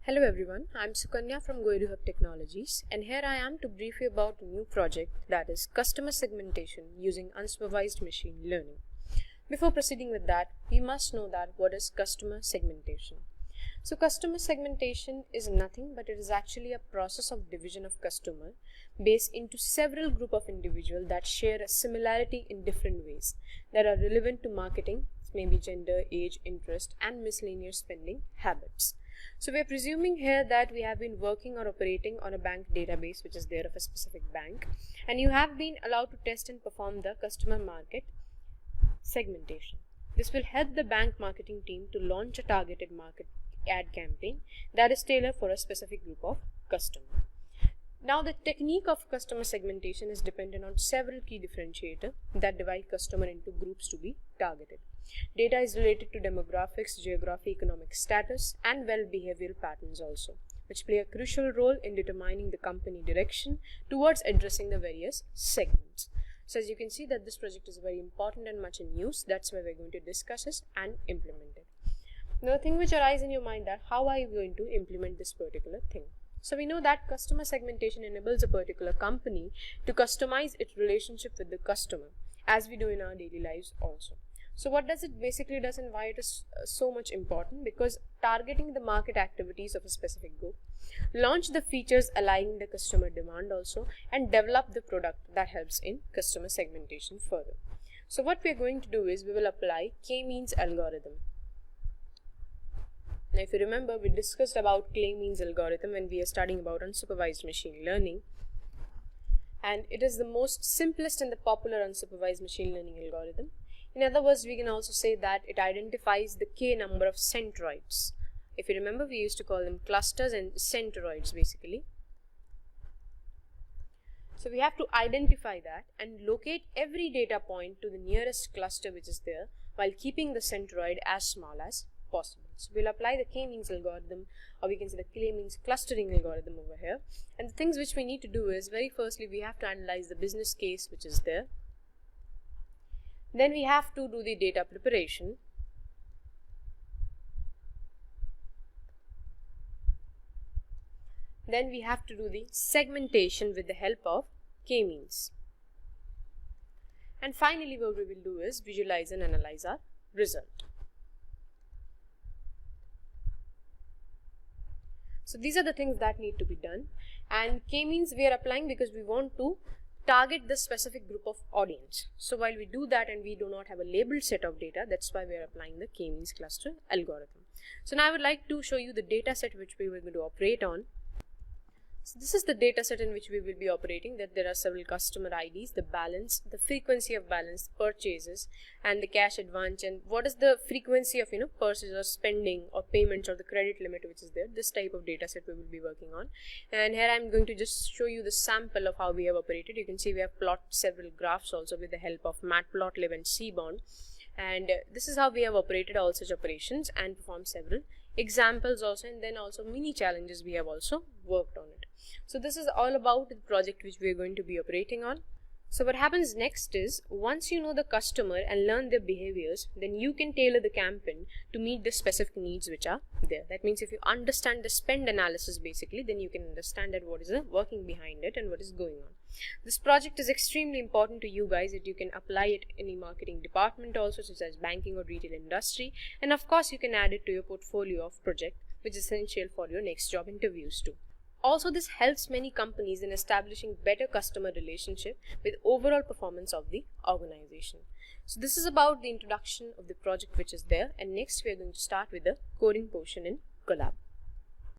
Hello everyone, I'm Sukanya from GoEduHub Technologies, and here I am to brief you about a new project, that is customer segmentation using unsupervised machine learning. Before proceeding with that, we must know that what is customer segmentation. So customer segmentation is nothing but it is actually a process of division of customer based into several group of individuals that share a similarity in different ways that are relevant to marketing, maybe gender, age, interest, and miscellaneous spending habits. So we are presuming here that we have been working or operating on a bank database which is there of a specific bank, and you have been allowed to test and perform the customer market segmentation. This will help the bank marketing team to launch a targeted market ad campaign that is tailored for a specific group of customers. Now the technique of customer segmentation is dependent on several key differentiators that divide customer into groups to be targeted. Data is related to demographics, geography, economic status, and behavioral patterns also, which play a crucial role in determining the company direction towards addressing the various segments. So as you can see that this project is very important and much in use, that's why we're going to discuss it and implement it. Now the thing which arises in your mind that how are you going to implement this particular thing? So we know that customer segmentation enables a particular company to customize its relationship with the customer, as we do in our daily lives also. So what does it basically does and why it is so much important? Because targeting the market activities of a specific group, launch the features aligning the customer demand also, and develop the product that helps in customer segmentation further. So what we are going to do is we will apply K-means algorithm. Now if you remember, we discussed about K-means algorithm when we are studying about unsupervised machine learning, and it is the most simplest and the popular unsupervised machine learning algorithm. In other words, we can also say that it identifies the K number of centroids. If you remember, we used to call them clusters and centroids basically. So we have to identify that and locate every data point to the nearest cluster which is there while keeping the centroid as small as possible. So we'll apply the K-means algorithm, or we can say the K-means clustering algorithm over here. And the things which we need to do is, very firstly, we have to analyze the business case which is there. Then we have to do the data preparation. Then we have to do the segmentation with the help of K-means. And finally, what we will do is visualize and analyze our result. So these are the things that need to be done, and K-means we are applying because we want to target the specific group of audience. So while we do that and we do not have a labeled set of data, that's why we are applying the K-means cluster algorithm. So now I would like to show you the data set which we were going to operate on. So this is the data set in which we will be operating, that there are several customer IDs, the balance, the frequency of balance, purchases, and the cash advance, and what is the frequency of purchases or spending or payments or the credit limit which is there. This type of data set we will be working on. And here I am going to just show you the sample of how we have operated. You can see we have plotted several graphs also with the help of Matplotlib and Seaborn. And this is how we have operated all such operations and performed several examples also, and then also mini challenges we have also worked on it. So this is all about the project which we are going to be operating on. So what happens next is, once you know the customer and learn their behaviors, then you can tailor the campaign to meet the specific needs which are there. That means if you understand the spend analysis basically, then you can understand that what is the working behind it and what is going on. This project is extremely important to you guys, that you can apply it in any marketing department also, such as banking or retail industry, and of course you can add it to your portfolio of project, which is essential for your next job interviews too. Also, this helps many companies in establishing better customer relationship with overall performance of the organization. So this is about the introduction of the project which is there, and next we are going to start with the coding portion in Colab.